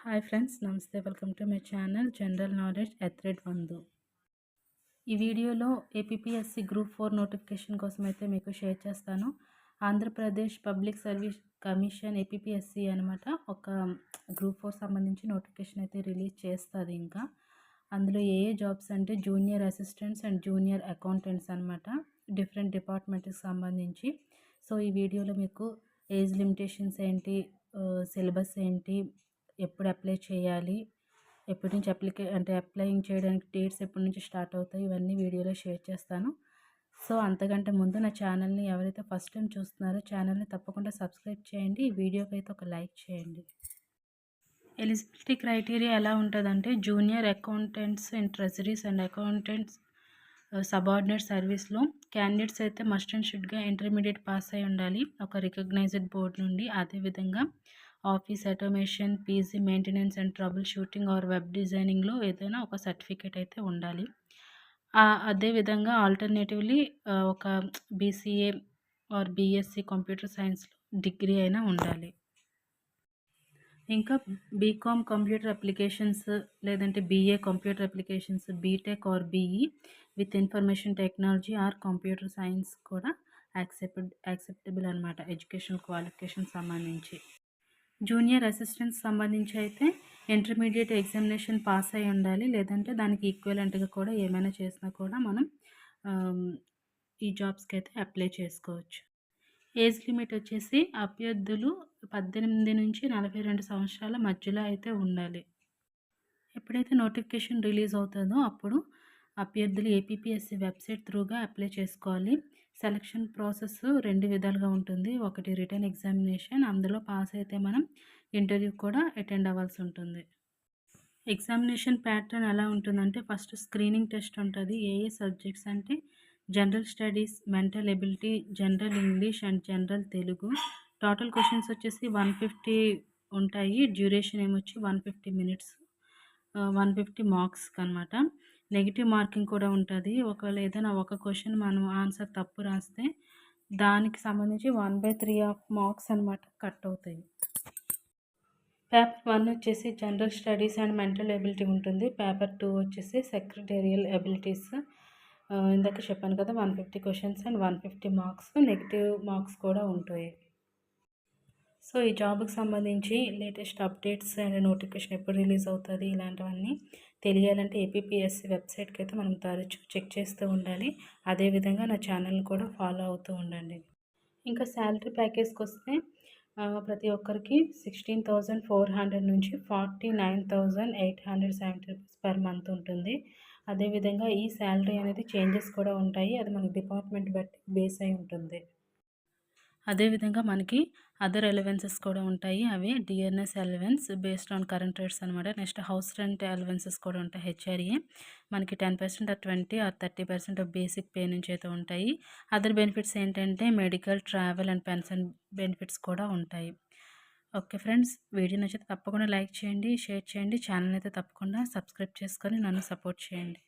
Hi friends, నమస్తే. Welcome to my channel general knowledge ఎథ్రెడ్ 1. ఈ వీడియోలో ఏపీపీఎస్సీ గ్రూప్ 4 నోటిఫికేషన్ కోసం అయితే మీకు షేర్ చేస్తాను. Andhra Pradesh public service commission APPSC అనమాట ఒక గ్రూప్ 4 సంబంధించి నోటిఫికేషన్ అయితే రిలీజ్ చేస్తుంది. ఇంకా అందులో ఏ జాబ్స్ అంటే junior assistants and junior accountants అనమాట, డిఫరెంట్ డిపార్ట్మెంట్కి సంబంధించి. సో ఈ వీడియోలో మీకు ఏజ్ లిమిటేషన్స్ ఏంటి, సిలబస్ ఏంటి, ఎప్పుడు అప్లై చేయాలి, ఎప్పటి నుంచి అప్లయింగ్ చేయడానికి డేట్స్ ఎప్పటి నుంచి స్టార్ట్ అవుతాయి, ఇవన్నీ వీడియోలో షేర్ చేస్తాను. సో అంతకంటే ముందు నా ఛానల్ని ఎవరైతే ఫస్ట్ టైం చూస్తున్నారో ఛానల్ని తప్పకుండా సబ్స్క్రైబ్ చేయండి. ఈ వీడియోకి అయితే ఒక లైక్ చేయండి. ఎలిజిబిలిటీ క్రైటీరియా ఎలా ఉంటుందంటే junior accountants in treasuries and accountants subordinate సర్వీస్లో క్యాండిడేట్స్ అయితే మస్ట్ అండ్ షుడ్గా ఇంటర్మీడియట్ పాస్ అయి ఉండాలి ఒక రికగ్నైజ్డ్ బోర్డు నుండి. అదేవిధంగా office automation, PC maintenance and troubleshooting or web డిజైనింగ్లో ఏదైనా ఒక సర్టిఫికేట్ అయితే ఉండాలి. అదేవిధంగా ఆల్టర్నేటివ్లీ ఒక బీసీఏ ఆర్ బీఎస్సీ కంప్యూటర్ సైన్స్లో డిగ్రీ అయినా ఉండాలి. ఇంకా బీకామ్ కంప్యూటర్ అప్లికేషన్స్ లేదంటే BA computer applications, BTech or BE with information technology or computer science కూడా యాక్సెప్టబుల్ అనమాట ఎడ్యుకేషనల్ క్వాలిఫికేషన్ సంబంధించి. జూనియర్ అసిస్టెంట్స్ సంబంధించి అయితే ఇంటర్మీడియట్ ఎగ్జామినేషన్ పాస్ అయి ఉండాలి, లేదంటే దానికి ఈక్వలెంట్గా కూడా ఏమైనా చేసినా కూడా మనం ఈ జాబ్స్కి అయితే అప్లై చేసుకోవచ్చు. ఏజ్ లిమిట్ వచ్చేసి అభ్యర్థులు 18 నుంచి 42 సంవత్సరాల మధ్యలో అయితే ఉండాలి. ఎప్పుడైతే నోటిఫికేషన్ రిలీజ్ అవుతుందో అప్పుడు అభ్యర్థులు ఏపీపీఎస్సీ వెబ్సైట్ త్రూగా అప్లై చేసుకోవాలి. సెలక్షన్ ప్రాసెస్ 2 విధాలుగా ఉంటుంది. ఒకటి రిటర్న్ ఎగ్జామినేషన్, అందులో పాస్ అయితే మనం ఇంటర్వ్యూ కూడా అటెండ్ అవ్వాల్సి ఉంటుంది. ఎగ్జామినేషన్ ప్యాటర్న్ ఎలా ఉంటుందంటే ఫస్ట్ స్క్రీనింగ్ టెస్ట్ ఉంటుంది. ఏ సబ్జెక్ట్స్ అంటే general studies, mental ability, general English and general Telugu. Total questions వచ్చేసి 150 ఉంటాయి. డ్యూరేషన్ ఏమొచ్చి 150 మినిట్స్, 150 మార్క్స్కి అనమాట. నెగిటివ్ మార్కింగ్ కూడా ఉంటుంది. ఒకవేళ ఏదైనా ఒక క్వశ్చన్ మనం ఆన్సర్ తప్పు రాస్తే దానికి సంబంధించి 1/3 ఆఫ్ మార్క్స్ అనమాట కట్ అవుతాయి. పేపర్ 1 వచ్చేసి general studies and mental ability ఉంటుంది. పేపర్ 2 వచ్చేసి సెక్రటేరియల్ ఎబిలిటీస్. ఇందాక చెప్పాను కదా, 150 questions and 150 marks, negative marks కూడా ఉంటాయి. సో ఈ జాబ్కి సంబంధించి లేటెస్ట్ అప్డేట్స్ అండ్ నోటిఫికేషన్ ఎప్పుడు రిలీజ్ అవుతుంది ఇలాంటివన్నీ తెలియాలంటే ఏపీపీఎస్సీ వెబ్సైట్కి అయితే మనం తరచూ చెక్ చేస్తూ ఉండాలి. అదేవిధంగా నా ఛానల్ కూడా ఫాలో అవుతూ ఉండండి. ఇంకా శాలరీ ప్యాకేజ్కి వస్తే ప్రతి ఒక్కరికి 16,400 నుంచి 49,870 రూపీస్ పర్ మంత్ ఉంటుంది. అదేవిధంగా ఈ శాలరీ అనేది చేంజెస్ కూడా ఉంటాయి. అది మన డిపార్ట్మెంట్ బట్టి బేస్ అయి ఉంటుంది. అదేవిధంగా మనకి అదర్ అలవెన్సెస్ కూడా ఉంటాయి. అవి DNS allowance based on current rates అనమాట. నెక్స్ట్ హౌస్ రెంట్ అలవెన్సెస్ కూడా ఉంటాయి. హెచ్ఆర్ఏ మనకి 10% or 20 or 30% of basic pay నుంచి అయితే ఉంటాయి. అదర్ బెనిఫిట్స్ ఏంటంటే medical, travel and pension benefits కూడా ఉంటాయి. ఓకే ఫ్రెండ్స్, వీడియో నచ్చితే తప్పకుండా లైక్ చేయండి, షేర్ చేయండి. ఛానల్ అయితే తప్పకుండా సబ్స్క్రైబ్ చేసుకొని నన్ను సపోర్ట్ చేయండి.